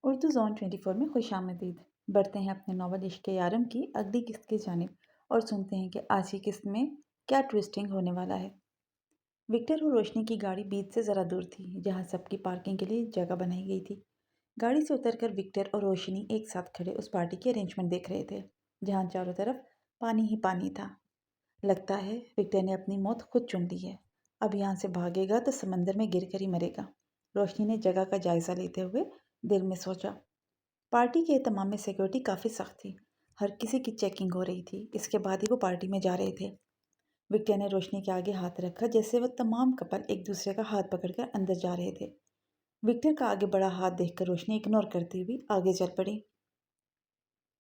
Urdu zone 24 में खुशामदीद। बढ़ते हैं अपने नॉवल इश्क यारम की अगली किस्त की जानिब और सुनते हैं कि आज की किस्त में क्या ट्विस्टिंग होने वाला है। विक्टर और रोशनी की गाड़ी बीच से ज़रा दूर थी, जहाँ सबकी पार्किंग के लिए जगह बनाई गई थी। गाड़ी से उतरकर विक्टर और रोशनी एक साथ खड़े उस पार्टी की अरेंजमेंट देख रहे थे, जहाँ चारों तरफ पानी ही पानी था। लगता है विक्टर ने अपनी मौत खुद चुन ली है। अब यहाँ से भागेगा तो समंदर में गिर कर ही मरेगा। रोशनी ने जगह का जायजा लेते हुए दिल में सोचा। पार्टी के एहतमाम में सिक्योरिटी काफ़ी सख्त थी। हर किसी की चेकिंग हो रही थी। इसके बाद ही वो पार्टी में जा रहे थे। विक्टर ने रोशनी के आगे हाथ रखा, जैसे वह तमाम कपल एक दूसरे का हाथ पकड़कर अंदर जा रहे थे। विक्टर का आगे बड़ा हाथ देखकर रोशनी इग्नोर करती हुई आगे चल पड़ी।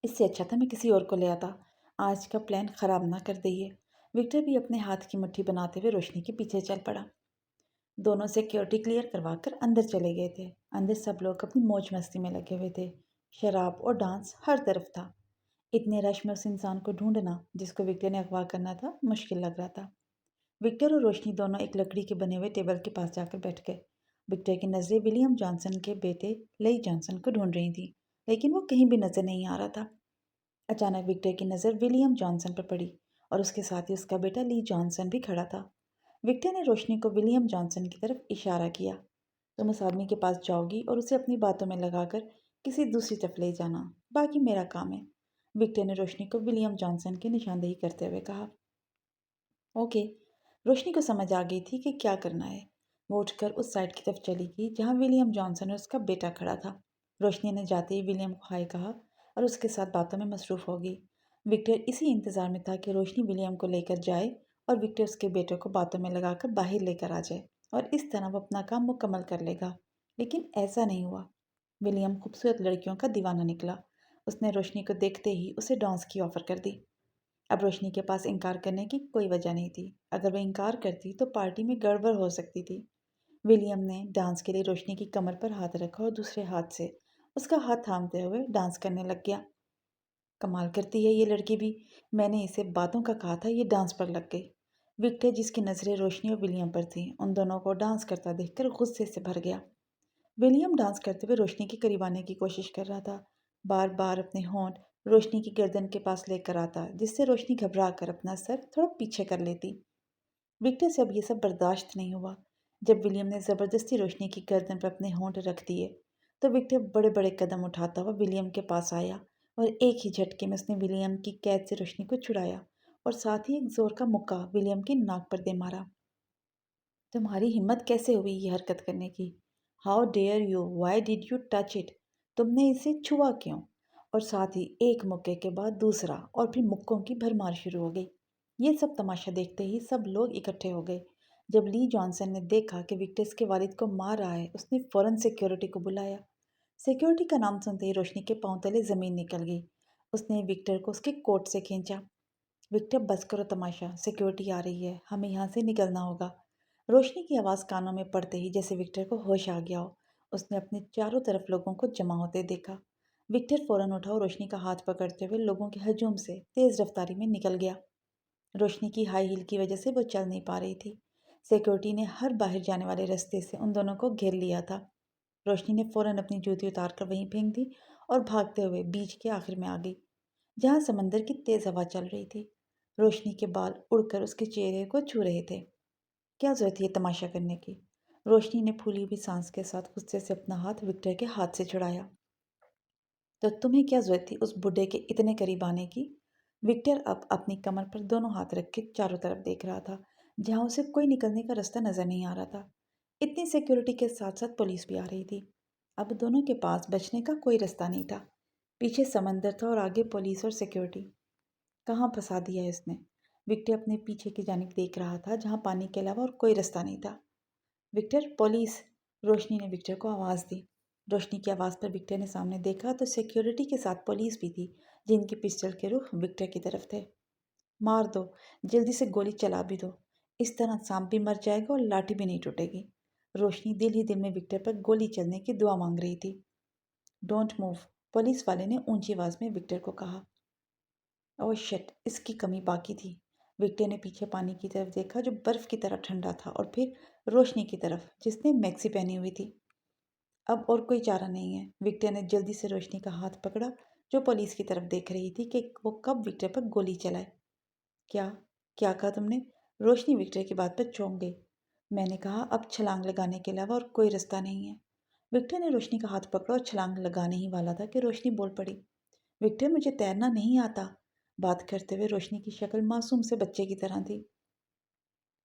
इससे अच्छा था मैं किसी और को ले आता। आज का प्लान खराब ना कर दिए। विक्टर भी अपने हाथ की मुट्ठी बनाते हुए रोशनी के पीछे चल पड़ा। दोनों सिक्योरिटी क्लियर करवाकर अंदर चले गए थे। अंदर सब लोग अपनी मौज मस्ती में लगे हुए थे। शराब और डांस हर तरफ था। इतने रश में उस इंसान को ढूंढना जिसको विक्टर ने अगवा करना था, मुश्किल लग रहा था। विक्टर और रोशनी दोनों एक लकड़ी के बने हुए टेबल के पास जाकर बैठ गए। विक्टर की नज़रें विलियम जॉनसन के बेटे लेई जॉनसन को ढूंढ रही थी, लेकिन वो कहीं भी नजर नहीं आ रहा था। अचानक विक्टर की नज़र विलियम जॉनसन पर पड़ी और उसके साथ ही उसका बेटा ली जॉनसन भी खड़ा था। विक्टर ने रोशनी को विलियम जॉनसन की तरफ इशारा किया। तुम उस आदमी के पास जाओगी और उसे अपनी बातों में लगाकर किसी दूसरी तरफ ले जाना। बाकी मेरा काम है। विक्टर ने रोशनी को विलियम जॉनसन की निशानदेही करते हुए कहा। ओके। रोशनी को समझ आ गई थी कि क्या करना है। वो उठकर उस साइड की तरफ चली गई जहाँ विलियम जॉनसन और उसका बेटा खड़ा था। रोशनी ने जाते ही विलियम को हाय कहा और उसके साथ बातों में मसरूफ़ हो गई। विक्टर इसी इंतज़ार में था कि रोशनी विलियम को लेकर जाए और विक्टर उसके बेटे को बातों में लगाकर बाहर लेकर आ जाए और इस तरह वो अपना काम मुकम्मल कर लेगा। लेकिन ऐसा नहीं हुआ। विलियम खूबसूरत लड़कियों का दीवाना निकला। उसने रोशनी को देखते ही उसे डांस की ऑफ़र कर दी। अब रोशनी के पास इनकार करने की कोई वजह नहीं थी। अगर वह इनकार करती तो पार्टी में गड़बड़ हो सकती थी। विलियम ने डांस के लिए रोशनी की कमर पर हाथ रखा और दूसरे हाथ से उसका हाथ थामते हुए डांस करने लग गया। कमाल करती है ये लड़की भी। मैंने इसे बातों का कहा था, ये डांस पर लग गई। विक्टर, जिसकी नज़रें रोशनी और विलियम पर थीं, उन दोनों को डांस करता देखकर गुस्से से भर गया। विलियम डांस करते हुए रोशनी के करीब आने की कोशिश कर रहा था। बार बार अपने होंठ रोशनी की गर्दन के पास लेकर आता, जिससे रोशनी घबरा कर अपना सर थोड़ा पीछे कर लेती। विक्टर से अब ये सब बर्दाश्त नहीं हुआ। जब विलियम ने ज़बरदस्ती रोशनी की गर्दन पर अपने होंठ रख दिए तो विक्टर बड़े बड़े कदम उठाता हुआ विलियम के पास आया और एक ही झटके में उसने विलियम की कैद से रोशनी को छुड़ाया और साथ ही एक जोर का मुक्का विलियम की नाक पर दे मारा। तुम्हारी हिम्मत कैसे हुई ये हरकत करने की? How dare you, why did you touch it? तुमने इसे छुआ क्यों? और साथ ही एक मुक्के के बाद दूसरा और फिर मुक्कों की भरमार शुरू हो गई। ये सब तमाशा देखते ही सब लोग इकट्ठे हो गए। जब ली जॉनसन ने देखा कि विक्टर इसके वालिद को मार रहा है, उसने फौरन सिक्योरिटी को बुलाया। सिक्योरिटी का नाम सुनते ही रोशनी के पांव तले जमीन निकल गई। उसने विक्टर को उसके कोट से खींचा। विक्टर, बस करो तमाशा, सिक्योरिटी आ रही है, हमें यहाँ से निकलना होगा। रोशनी की आवाज़ कानों में पड़ते ही जैसे विक्टर को होश आ गया हो, उसने अपने चारों तरफ लोगों को जमा होते देखा। विक्टर फौरन उठा और रोशनी का हाथ पकड़ते हुए लोगों के हजूम से तेज़ रफ्तारी में निकल गया। रोशनी की हाई हील की वजह से वो चल नहीं पा रही थी। सिक्योरिटी ने हर बाहर जाने वाले रास्ते से उन दोनों को घेर लिया था। रोशनी ने फौरन अपनी जूती उतार कर वहीं फेंक दी और भागते हुए बीच के आखिर में आ गई, जहाँ समंदर की तेज़ हवा चल रही थी। रोशनी के बाल उड़कर उसके चेहरे को छू रहे थे। क्या ज़रूरत थी ये तमाशा करने की? रोशनी ने फूली हुई सांस के साथ गुस्से से अपना हाथ विक्टर के हाथ से छुड़ाया। तो तुम्हें क्या ज़रूरत थी उस बुड्ढे के इतने करीब आने की? विक्टर अब अपनी कमर पर दोनों हाथ रख के चारों तरफ देख रहा था, जहाँ उसे कोई निकलने का रास्ता नजर नहीं आ रहा था। इतनी सिक्योरिटी के साथ साथ पुलिस भी आ रही थी। अब दोनों के पास बचने का कोई रास्ता नहीं था। पीछे समंदर था और आगे पुलिस और सिक्योरिटी। कहाँ फंसा दिया है इसने? विक्टर अपने पीछे की जानिब देख रहा था, जहाँ पानी के अलावा और कोई रास्ता नहीं था। Victor, police! रोशनी ने विक्टर को आवाज़ दी। रोशनी की आवाज़ पर विक्टर ने सामने देखा तो सिक्योरिटी के साथ पुलिस भी थी, जिनकी पिस्टल के रुख विक्टर की तरफ थे। मार दो, जल्दी से गोली चला भी दो। इस तरह सांप भी मर जाएगा और लाठी भी नहीं टूटेगी। रोशनी दिल ही दिल में विक्टर पर गोली चलने की दुआ मांग रही थी। डोंट मूव, पुलिस वाले ने ऊंची आवाज़ में विक्टर को कहा। ओह शिट, इसकी कमी बाकी थी। विक्टर ने पीछे पानी की तरफ देखा जो बर्फ की तरह ठंडा था और फिर रोशनी की तरफ जिसने मैक्सी पहनी हुई थी। अब और कोई चारा नहीं है। विक्टर ने जल्दी से रोशनी का हाथ पकड़ा, जो पुलिस की तरफ देख रही थी कि वो कब विक्टर पर गोली चलाए। क्या क्या कहा तुमने? रोशनी विक्टर की बात पर चौंक गई। मैंने कहा अब छलांग लगाने के अलावा और कोई रास्ता नहीं है। विक्टर ने रोशनी का हाथ पकड़ा और छलांग लगाने ही वाला था कि रोशनी बोल पड़ी, विक्टर मुझे तैरना नहीं आता। बात करते हुए रोशनी की शक्ल मासूम से बच्चे की तरह थी।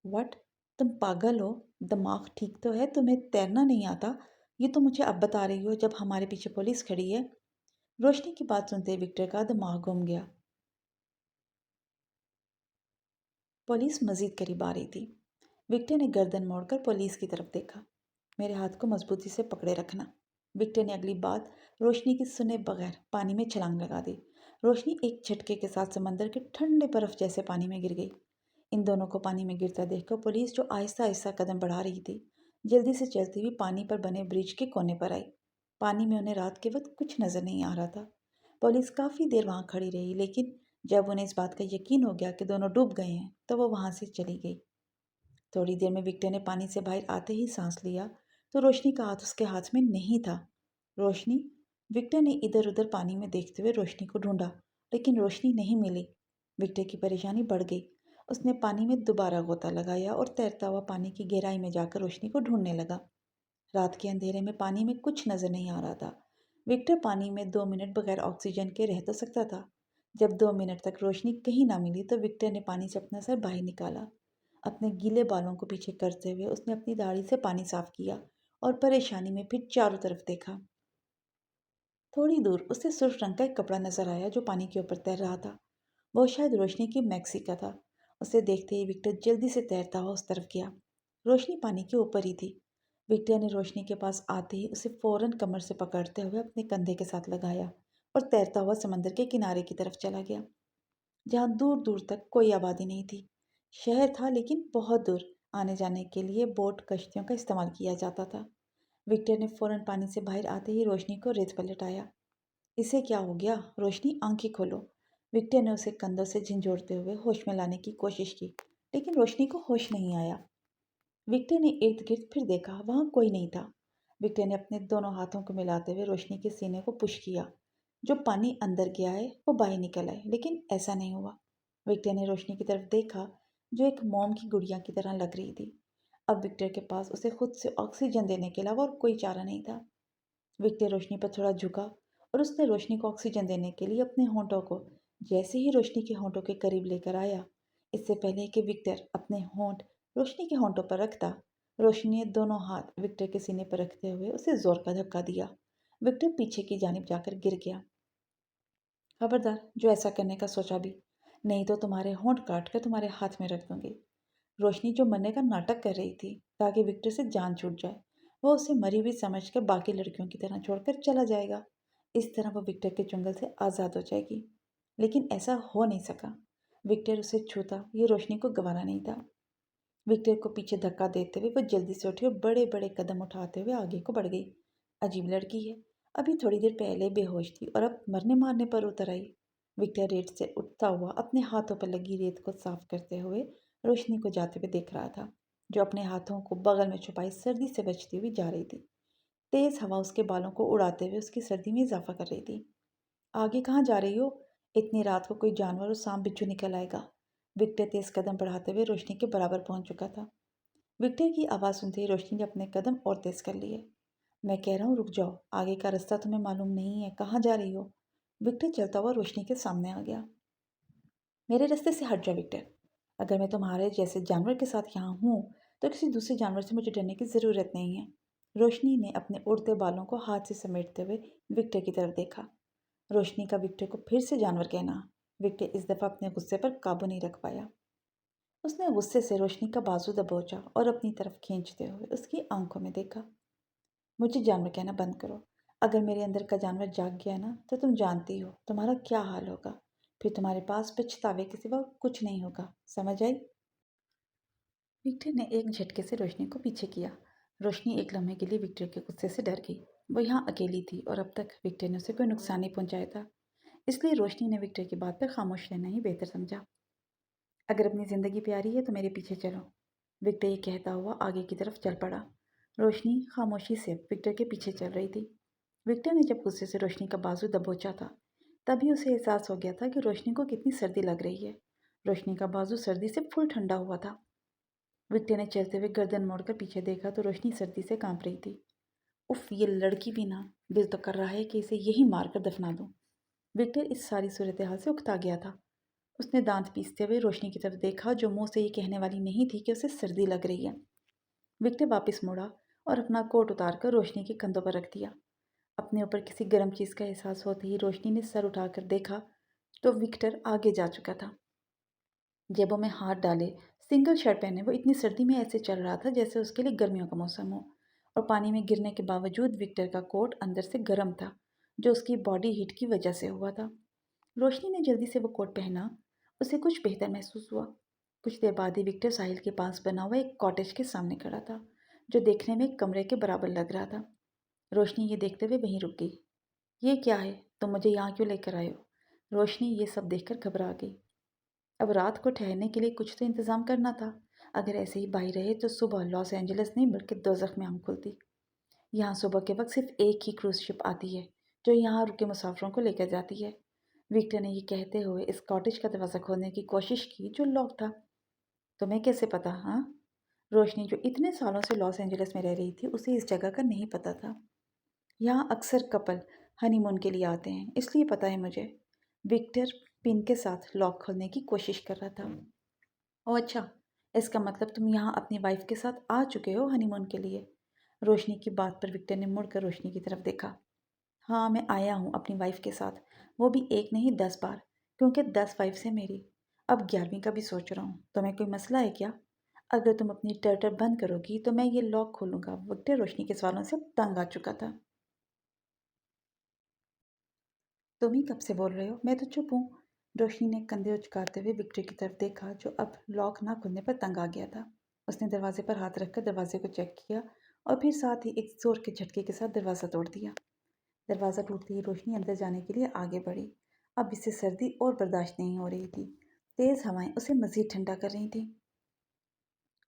वट, तुम पागल हो? दिमाग ठीक तो है? तुम्हें तैरना नहीं आता? ये तो मुझे अब बता रही हो जब हमारे पीछे पुलिस खड़ी है। रोशनी की बात सुनते ही विक्टर का दिमाग घूम गया। पुलिस मजीद करीब आ रही थी। विक्टर ने गर्दन मोड़कर पुलिस की तरफ देखा। मेरे हाथ को मजबूती से पकड़े रखना। विक्टर ने अगली बात रोशनी की सुने बगैर पानी में छलांग लगा दी। रोशनी एक झटके के साथ समंदर के ठंडे बर्फ जैसे पानी में गिर गई। इन दोनों को पानी में गिरता देखकर पुलिस, जो आहिस्ता आहिस्ता कदम बढ़ा रही थी, जल्दी से चलती हुई पानी पर बने ब्रिज के कोने पर आई। पानी में उन्हें रात के वक्त कुछ नजर नहीं आ रहा था। पुलिस काफी देर वहां खड़ी रही, लेकिन जब उन्हें इस बात का यकीन हो गया कि दोनों डूब गए हैं, तो वो वहां से चली गई। थोड़ी देर में विक्टर ने पानी से बाहर आते ही सांस लिया, तो रोशनी का हाथ उसके हाथ में नहीं था। रोशनी? विक्टर ने इधर उधर पानी में देखते हुए रोशनी को ढूंढा, लेकिन रोशनी नहीं मिली। विक्टर की परेशानी बढ़ गई। उसने पानी में दोबारा गोता लगाया और तैरता हुआ पानी की गहराई में जाकर रोशनी को ढूंढने लगा। रात के अंधेरे में पानी में कुछ नजर नहीं आ रहा था। विक्टर पानी में 2 मिनट बगैर ऑक्सीजन के रह तो सकता था। जब 2 मिनट तक रोशनी कहीं ना मिली, तो विक्टर ने पानी से अपना सर बाहर निकाला। अपने गीले बालों को पीछे करते हुए उसने अपनी दाढ़ी से पानी साफ किया और परेशानी में फिर चारों तरफ देखा। थोड़ी दूर उसे सुर्ख रंग का एक कपड़ा नजर आया जो पानी के ऊपर तैर रहा था। वो शायद रोशनी की मैक्सी का था। उसे देखते ही विक्टर जल्दी से तैरता हुआ उस तरफ गया। रोशनी पानी के ऊपर ही थी। विक्टर ने रोशनी के पास आते ही उसे फौरन कमर से पकड़ते हुए अपने कंधे के साथ लगाया और तैरता हुआ समंदर के किनारे की तरफ चला गया, जहाँ दूर दूर तक कोई आबादी नहीं थी। शहर था, लेकिन बहुत दूर। आने जाने के लिए बोट कश्तियों का इस्तेमाल किया जाता था। विक्टर ने फौरन पानी से बाहर आते ही रोशनी को रेत पर लिटाया। इसे क्या हो गया? रोशनी, आंखें खोलो। विक्टर ने उसे कंधों से झंझोड़ते हुए होश में लाने की कोशिश की, लेकिन रोशनी को होश नहीं आया। विक्टर ने इर्द गिर्द फिर देखा, वहां कोई नहीं था। विक्टर ने अपने दोनों हाथों को मिलाते हुए रोशनी के सीने को पुश किया। जो पानी अंदर गया है वो बाहर निकल आए, लेकिन ऐसा नहीं हुआ। विक्टर ने रोशनी की तरफ देखा, जो एक मोम की गुड़िया की तरह लग रही थी। अब विक्टर के पास उसे खुद से ऑक्सीजन देने के अलावा और कोई चारा नहीं था। विक्टर रोशनी पर थोड़ा झुका और उसने रोशनी को ऑक्सीजन देने के लिए अपने होंठों को जैसे ही रोशनी के होंठों के करीब लेकर आया, इससे पहले कि विक्टर अपने होंठ रोशनी के होंठों पर रखता, रोशनी ने दोनों हाथ विक्टर के सीने पर रखते हुए उसे जोर का धक्का दिया। विक्टर पीछे की जानिब जाकर गिर गया। खबरदार जो ऐसा करने का सोचा भी, नहीं तो तुम्हारे होंठ काट कर तुम्हारे हाथ में रख दूंगी। रोशनी, जो मरने का नाटक कर रही थी ताकि विक्टर से जान छूट जाए, वो उसे मरी हुई समझकर बाकी लड़कियों की तरह छोड़कर चला जाएगा। इस तरह वो विक्टर के चुंगल से आज़ाद हो जाएगी। लेकिन ऐसा हो नहीं सका। विक्टर उसे छूता ये रोशनी को गवारा नहीं था। विक्टर को पीछे धक्का देते हुए वो जल्दी से उठी और बड़े बड़े कदम उठाते हुए आगे को बढ़ गई। अजीब लड़की है, अभी थोड़ी देर पहले बेहोश थी और अब मरने मारने पर उतर आई। विक्टर रेत से उठता हुआ अपने हाथों पर लगी रेत को साफ करते हुए रोशनी को जाते हुए देख रहा था, जो अपने हाथों को बगल में छुपाई सर्दी से बचती हुई जा रही थी। तेज हवा उसके बालों को उड़ाते हुए उसकी सर्दी में इजाफा कर रही थी। आगे कहाँ जा रही हो? इतनी रात को कोई जानवर और सांप बिच्छू निकल आएगा। विक्टर तेज कदम बढ़ाते हुए रोशनी के बराबर पहुंच चुका था। विक्टर की आवाज़ सुनते ही रोशनी ने अपने कदम और तेज कर लिए। मैं कह रहा हूँ रुक जाओ, आगे का रास्ता तुम्हें मालूम नहीं है, कहाँ जा रही हो? विक्टर चलता हुआ रोशनी के सामने आ गया। मेरे रास्ते से हट जाओ विक्टर। अगर मैं तुम्हारे जैसे जानवर के साथ यहाँ हूँ, तो किसी दूसरे जानवर से मुझे डरने की ज़रूरत नहीं है। रोशनी ने अपने उड़ते बालों को हाथ से समेटते हुए विक्टर की तरफ देखा। रोशनी का विक्टर को फिर से जानवर कहना। विक्टर इस दफ़ा अपने गुस्से पर काबू नहीं रख पाया। उसने गुस्से से रोशनी का बाजू दबोचा और अपनी तरफ खींचते हुए उसकी आंखों में देखा। मुझे जानवर कहना बंद करो। अगर मेरे अंदर का जानवर जाग गया ना, तो तुम जानती हो तुम्हारा क्या हाल होगा। फिर तुम्हारे पास पछतावे के सिवा कुछ नहीं होगा, समझ आई? विक्टर ने एक झटके से रोशनी को पीछे किया। रोशनी एक लम्हे के लिए विक्टर के गुस्से से डर गई। वो यहाँ अकेली थी और अब तक विक्टर ने उसे कोई नुकसान नहीं पहुंचाया था। इसलिए रोशनी ने विक्टर की बात पर खामोश रहना ही बेहतर समझा। अगर अपनी ज़िंदगी प्यारी है तो मेरे पीछे चलो। विक्टर ये कहता हुआ आगे की तरफ चल पड़ा। रोशनी खामोशी से विक्टर के पीछे चल रही थी। विक्टर ने जब गुस्से से रोशनी का बाजू दबोचा था, तभी उसे एहसास हो गया था कि रोशनी को कितनी सर्दी लग रही है। रोशनी का बाजू सर्दी से फुल ठंडा हुआ था। विक्टर ने चलते हुए गर्दन मोड़कर पीछे देखा तो रोशनी सर्दी से कांप रही थी। उफ, ये लड़की भी ना, दिल तो कर रहा है कि इसे यही मारकर दफना दूं। विक्टर इस सारी सूरत हाल से उकता गया था। उसने दांत पीसते हुए रोशनी की तरफ देखा, जो मुंह से ये कहने वाली नहीं थी कि उसे सर्दी लग रही है। विक्टर वापस मुड़ा और अपना कोट उतारकर रोशनी के कंधों पर रख दिया। अपने ऊपर किसी गर्म चीज़ का एहसास होते ही रोशनी ने सर उठाकर देखा तो विक्टर आगे जा चुका था। जेबों में हाथ डाले, सिंगल शर्ट पहने वो इतनी सर्दी में ऐसे चल रहा था जैसे उसके लिए गर्मियों का मौसम हो। और पानी में गिरने के बावजूद विक्टर का कोट अंदर से गर्म था, जो उसकी बॉडी हीट की वजह से हुआ था। रोशनी ने जल्दी से वो कोट पहना। उसे कुछ बेहतर महसूस हुआ। कुछ देर बाद ही विक्टर साहिल के पास बना हुआ एक कॉटेज के सामने खड़ा था, जो देखने में एक कमरे के बराबर लग रहा था। रोशनी ये देखते हुए वहीं रुक गई। ये क्या है? तुम मुझे यहाँ क्यों लेकर आए हो? रोशनी ये सब देखकर घबरा गई। अब रात को ठहरने के लिए कुछ तो इंतज़ाम करना था। अगर ऐसे ही बाहर रहे तो सुबह लॉस एंजलिस नहीं बल्कि दोज़ख में आँख खुलती। यहाँ सुबह के वक्त सिर्फ एक ही क्रूज़ शिप आती है, जो यहाँ रुके मुसाफिरों को लेकर जाती है। विक्टर ने ये कहते हुए इस कॉटेज का दरवाज़ा खोलने की कोशिश की, जो लॉक था। तुम्हें कैसे पता? हाँ, रोशनी जो इतने सालों से लॉस एंजलिस में रह रही थी, उसे इस जगह का नहीं पता था। यहाँ अक्सर कपल हनीमून के लिए आते हैं, इसलिए पता है मुझे। विक्टर पिन के साथ लॉक खोलने की कोशिश कर रहा था। ओह अच्छा, इसका मतलब तुम यहाँ अपनी वाइफ के साथ आ चुके हो हनीमून के लिए? रोशनी की बात पर विक्टर ने मुड़कर रोशनी की तरफ देखा। हाँ, मैं आया हूँ अपनी वाइफ के साथ, वो भी एक नहीं 10 बार, क्योंकि 10 वाइफ है मेरी। अब 11वीं का भी सोच रहा हूँ। तुम्हें कोई मसला है क्या? अगर तुम अपनी टर्टर बंद करोगी तो मैं ये लॉक खोलूँगा। विक्टर रोशनी के सवालों से तंग आ चुका था। तुम ही कब से बोल रहे हो? मैं तो चुप हूँ। रोशनी ने कंधे उचकाते हुए विक्टर की तरफ देखा, जो अब लॉक ना खुलने पर तंग आ गया था। उसने दरवाजे पर हाथ रखकर दरवाजे को चेक किया और फिर साथ ही एक जोर के झटके के साथ दरवाज़ा तोड़ दिया। दरवाज़ा टूटते ही रोशनी अंदर जाने के लिए आगे बढ़ी। अब इसे सर्दी और बर्दाश्त नहीं हो रही थी। तेज़ हवाएं उसे मज़ीद ठंडा कर रही थीं।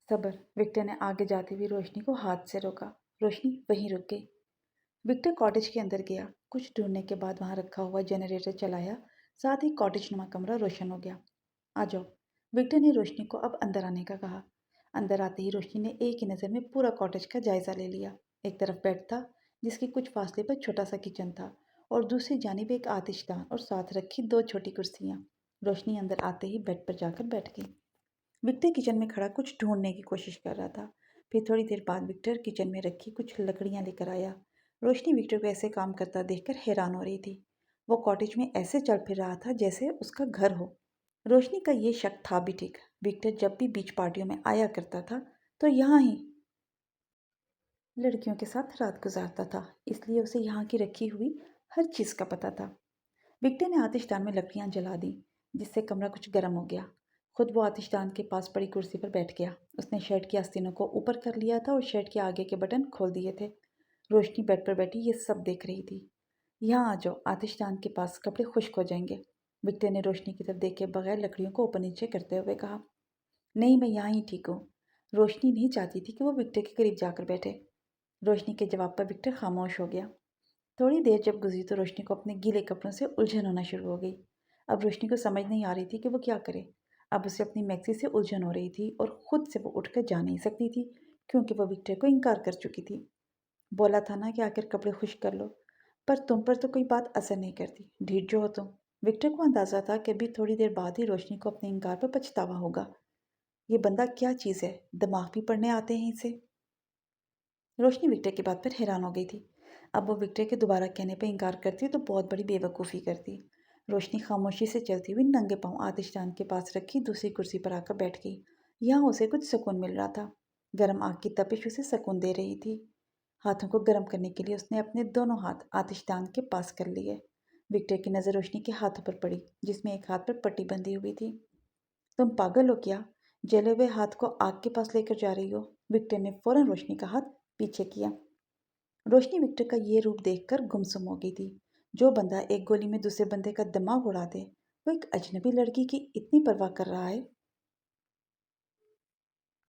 सब्र, विक्टर ने आगे जाते हुए रोशनी को हाथ से रोका। रोशनी वहीं रुक गई। विक्टर कॉटेज के अंदर गया। कुछ ढूंढने के बाद वहां रखा हुआ जनरेटर चलाया। साथ ही कॉटेज नुमा कमरा रोशन हो गया। आ जाओ। विक्टर ने रोशनी को अब अंदर आने का कहा। अंदर आते ही रोशनी ने एक ही नज़र में पूरा कॉटेज का जायजा ले लिया। एक तरफ बेड था, जिसके कुछ फासले पर छोटा सा किचन था, और दूसरी जानिब एक आतिशदान और साथ रखी दो छोटी कुर्सियाँ। रोशनी अंदर आते ही बेड पर जाकर बैठ गई। विक्टर किचन में खड़ा कुछ ढूंढने की कोशिश कर रहा था। फिर थोड़ी देर बाद विक्टर किचन में रखी कुछ लकड़ियां लेकर आया। रोशनी विक्टर को ऐसे काम करता देखकर हैरान हो रही थी। वो कॉटेज में ऐसे चल फिर रहा था जैसे उसका घर हो। रोशनी का ये शक था भी ठीक। विक्टर जब भी बीच पार्टियों में आया करता था तो यहाँ ही लड़कियों के साथ रात गुजारता था, इसलिए उसे यहाँ की रखी हुई हर चीज़ का पता था। विक्टर ने आतिशदान में लकड़ियां जला दी, जिससे कमरा कुछ गर्म हो गया। खुद वो आतिशदान के पास पड़ी कुर्सी पर बैठ गया। उसने शर्ट की आस्तीनों को ऊपर कर लिया था और शर्ट के आगे के बटन खोल दिए थे। रोशनी बेड पर बैठी ये सब देख रही थी। यहाँ आ जाओ, आतिशदान के पास कपड़े खुश्क हो जाएंगे। विक्टर ने रोशनी की तरफ देखे बगैर लकड़ियों को ऊपर नीचे करते हुए कहा। नहीं, मैं यहाँ ही ठीक हूँ। रोशनी नहीं चाहती थी कि वो विक्टर के करीब जाकर बैठे। रोशनी के जवाब पर विक्टर खामोश हो गया। थोड़ी देर जब गुजरी तो रोशनी को अपने गीले कपड़ों से उलझन होना शुरू हो गई। अब रोशनी को समझ नहीं आ रही थी कि वो क्या करे। अब उसे अपनी मैक्सी से उलझन हो रही थी और खुद से वो उठकर जा नहीं सकती थी, क्योंकि वो विक्टर को इनकार कर चुकी थी। बोला था ना कि आकर कपड़े खुश्क कर लो, पर तुम पर तो कोई बात असर नहीं करती, ढीठ जो हो तुम। विक्टर को अंदाजा था कि अभी थोड़ी देर बाद ही रोशनी को अपने इनकार पर पछतावा होगा। ये बंदा क्या चीज़ है, दिमाग भी पढ़ने आते हैं इसे। रोशनी विक्टर की बात पर हैरान हो गई थी। अब वो विक्टर के दोबारा कहने पर इनकार करती तो बहुत बड़ी बेवकूफ़ी करती। रोशनी खामोशी से चलती हुई नंगे पांव आतिशदान के पास रखी दूसरी कुर्सी पर आकर बैठ गई। यहाँ उसे कुछ सुकून मिल रहा था। गर्म आग की तपिश उसे सुकून दे रही थी। हाथों को गर्म करने के लिए उसने अपने दोनों हाथ आतिशदान के पास कर लिए। विक्टर की नज़र रोशनी के हाथों पर पड़ी, जिसमें एक हाथ पर पट्टी बंधी हुई थी। तुम पागल हो क्या? जले हुए हाथ को आग के पास लेकर जा रही हो? विक्टर ने फौरन रोशनी का हाथ पीछे किया। रोशनी विक्टर का ये रूप देखकर गुमसुम हो गई थी। जो बंदा एक गोली में दूसरे बंदे का दिमाग उड़ा दे, वो एक अजनबी लड़की की इतनी परवाह कर रहा है।